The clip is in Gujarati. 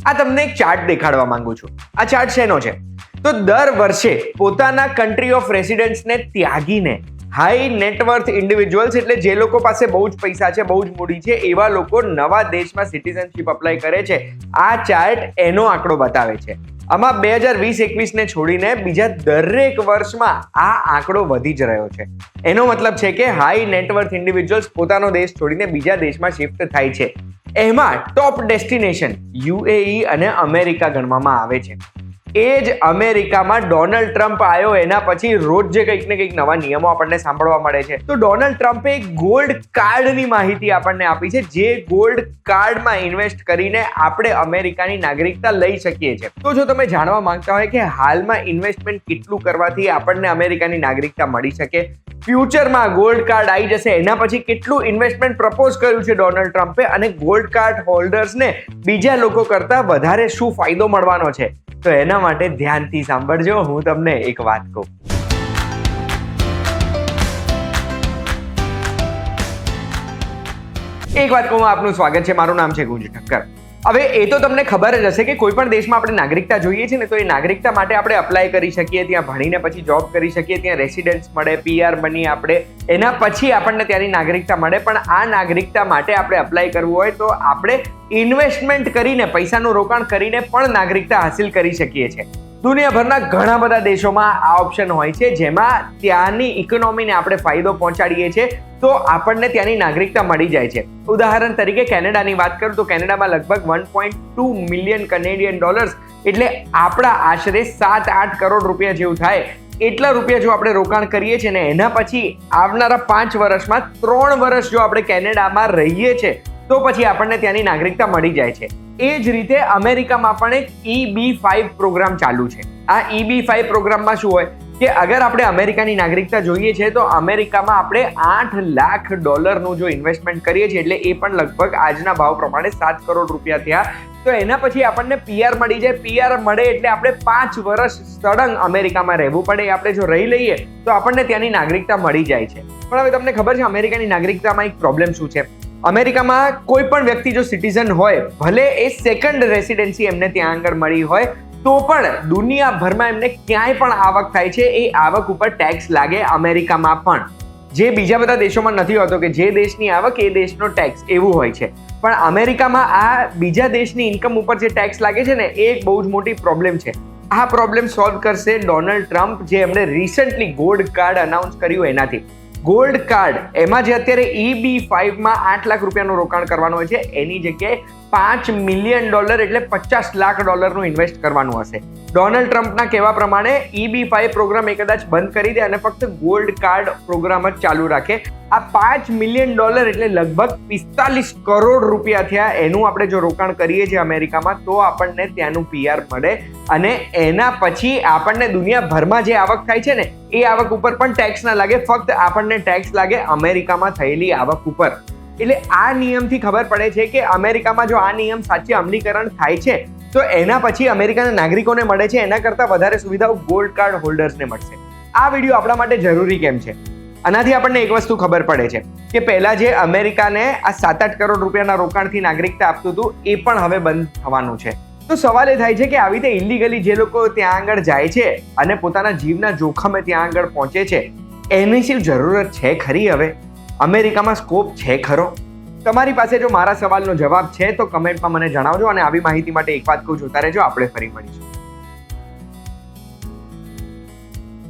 આ તમને એક ચાર્ટ દેખાડવા માંગુ છું. આ ચાર્ટ શેનો છે? તો દર વર્ષે પોતાના કન્ટ્રી ઓફ રેસિડન્સને ત્યાગીને હાઈ નેટવર્થ ઇન્ડિવિજ્યુઅલ્સ, એટલે જે લોકો પાસે બહુ જ પૈસા છે, બહુ જ મૂડી છે, એવા લોકો નવા દેશમાં સિટીઝનશીપ અપ્લાય કરે છે. આ ચાર્ટ એનો આંકડો બતાવે છે. આમાં 2020-21ને છોડીને બીજા દરેક વર્ષમાં આ આંકડો વધી જ રહ્યો છે. એનો મતલબ છે કે હાઈ નેટવર્થ ઇન્ડિવિજ્યુઅલ્સ પોતાનો દેશ છોડીને બીજા દેશમાં શિફ્ટ થાય છે. એમાં ટોપ ડેસ્ટિનેશન યુએઈ અને અમેરિકા ગણવામાં આવે છે. એ જ અમેરિકામાં ડોનાલ્ડ ટ્રમ્પ આવ્યો, એના પછી રોજ જે કંઈક ને કંઈક નવા નિયમો આપણને સાંભળવા મળે છે. તો ડોનાલ્ડ ટ્રમ્પે એક ગોલ્ડ કાર્ડની માહિતી આપણને આપી છે, જે ગોલ્ડ કાર્ડમાં ઇન્વેસ્ટ કરીને આપણે અમેરિકાની નાગરિકતા લઈ શકીએ છીએ. તો જો તમે જાણવા માંગતા હોય કે હાલમાં ઇન્વેસ્ટમેન્ટ કેટલું કરવાથી આપણને અમેરિકાની નાગરિકતા મળી શકે, ફ્યુચરમાં ગોલ્ડ કાર્ડ આવી જશે, એના પછી કેટલું ઇન્વેસ્ટમેન્ટ પ્રપોઝ કર્યું છે ડોનાલ્ડ ટ્રમ્પે, અને ગોલ્ડ કાર્ડ હોલ્ડર્સને બીજા લોકો કરતાં વધારે શું ફાયદો મળવાનો છે, તો એના માટે ધ્યાનથી સાંભળજો. હું તમને એક વાત કહું. આપનું સ્વાગત છે. મારું નામ છે ગુંજ ઠક્કર. હવે એ તો તમને ખબર જ હશે કે કોઈ પણ દેશમાં આપણે નાગરિકતા જોઈએ છે ને, તો એ નાગરિકતા માટે આપણે અપ્લાય કરી શકીએ, ત્યાં ભણીને પછી જોબ કરી શકીએ, ત્યાં રેસિડેન્સ મળે, પીઆર બની આપણે, એના પછી આપણને ત્યાંની નાગરિકતા મળે. પણ આ નાગરિકતા માટે આપણે અપ્લાય કરવું હોય તો આપણે ઇન્વેસ્ટમેન્ટ કરીને, પૈસાનું રોકાણ કરીને પણ નાગરિકતા હાસિલ કરી શકીએ છીએ. દુનિયાભરના ઘણા બધા દેશોમાં આ ઓપ્શન હોય છે, જેમાં ત્યાંની ઇકોનોમીને આપણે ફાયદો પહોંચાડીએ છીએ તો આપણને ત્યાંની નાગરિકતા મળી જાય છે. ઉદાહરણ તરીકે કેનેડાની વાત કરું તો કેનેડામાં લગભગ 1.2 મિલિયન કનેડિયન ડોલર્સ, એટલે આપણા આશરે 7-8 કરોડ રૂપિયા જેવું થાય. એટલા રૂપિયા જો આપણે રોકાણ કરીએ છીએ ને એના પછી આવનારા 5 વર્ષમાં 3 વર્ષ જો આપણે કેનેડામાં રહીએ છીએ તો પછી આપણને ત્યાંની નાગરિકતા મળી જાય છે. એ જ રીતે અમેરિકામાં પણ એક EB-5 પ્રોગ્રામ ચાલુ છે. આ EB-5 પ્રોગ્રામમાં શું હોય કે અગર આપણે અમેરિકાની નાગરિકતા જોઈએ છે તો અમેરિકામાં આપણે $8 લાખ જો ઇન્વેસ્ટમેન્ટ કરીએ છીએ, એટલે એ પણ લગભગ આજના ભાવ પ્રમાણે 7 કરોડ રૂપિયા થયા. તો એના પછી આપણને પીઆર મળી જાય. પીઆર મળે એટલે આપણે 5 વર્ષ સળંગ અમેરિકામાં રહેવું પડે. આપણે જો રહી લઈએ તો આપણને ત્યાંની નાગરિકતા મળી જાય છે. પણ હવે તમને ખબર છે અમેરિકાની નાગરિકતામાં એક પ્રોબ્લેમ શું છે? અમેરિકામાં કોઈ પણ વ્યક્તિ જો સિટીઝન હોય, ભલે એ સેકન્ડ રેસિડેન્સી એમને ત્યાં આગળ મળી હોય, તો પણ દુનિયાભરમાં એમને ક્યાંય પણ આવક થાય છે, એ આવક ઉપર ટેક્સ લાગે અમેરિકામાં પણ. જે બીજા બધા દેશોમાં નથી હોતો કે જે દેશની આવક એ દેશનો ટેક્સ, એવું હોય છે. પણ અમેરિકામાં આ બીજા દેશની ઇન્કમ ઉપર જે ટેક્સ લાગે છે ને, એ એક બહુ જ મોટી પ્રોબ્લેમ છે. આ પ્રોબ્લેમ સોલ્વ કરશે ડોનાલ્ડ ટ્રમ્પ, જે એમણે રિસન્ટલી ગોલ્ડ કાર્ડ અનાઉન્સ કર્યું એનાથી. ગોલ્ડ કાર્ડ, એમાં જે અત્યારે EB-5માં 8 લાખ રૂપિયાનું રોકાણ કરવાનું હોય છે, એની જગ્યાએ $5 મિલિયન એટલે $50 લાખ ઇન્વેસ્ટ કરવાનું હશે. ડોનાલ્ડ ટ્રમ્પના કહેવા પ્રમાણે EB-5 પ્રોગ્રામ એ કદાચ બંધ કરી દે અને ફક્ત ગોલ્ડ કાર્ડ પ્રોગ્રામ જ ચાલુ રાખે. આ $5 મિલિયન એટલે લગભગ 45 કરોડ રૂપિયા થયા. એનું આપણે જો રોકાણ કરીએ છીએ અમેરિકામાં તો આપણને ત્યાંનું પીઆર મળે, અને એના પછી આપણને દુનિયાભરમાં જે આવક થાય છે ને, એ આવક ઉપર પણ ટેક્સ ના લાગે, ફક્ત આપણને ટેક્સ લાગે અમેરિકામાં થયેલી આવક ઉપર. એટલે આ નિયમથી ખબર પડે છે કે અમેરિકામાં જો આ નિયમ સાચે અમલીકરણ થાય છે તો એના પછી અમેરિકાના નાગરિકોને મળે છે એના કરતાં વધારે સુવિધાઓ ગોલ્ડ કાર્ડ હોલ્ડર્સને મળશે. આ વિડીયો આપણા માટે જરૂરી કેમ છે? આનાથી આપણને એક વસ્તુ ખબર પડે છે કે પહેલા જે અમેરિકાને આ 7-8 કરોડ રૂપિયાના રોકાણથી નાગરિકતા આપતું હતું, એ પણ હવે બંધ થવાનું છે. તો સવાલ એ થાય છે કે આવી રીતે ઇલીગલી જે લોકો ત્યાં આગળ જાય છે અને પોતાના જીવના જોખમે ત્યાં આગળ પહોંચે છે, એની શું જરૂરત છે ખરી? હવે અમેરિકામાં સ્કોપ છે ખરો? તમારી પાસે જો મારા સવાલનો જવાબ છે તો કમેન્ટમાં મને જણાવજો. અને આવી માહિતી માટે એક વાત કહું, જોતા રહેજો. આપણે ફરી મળીશું.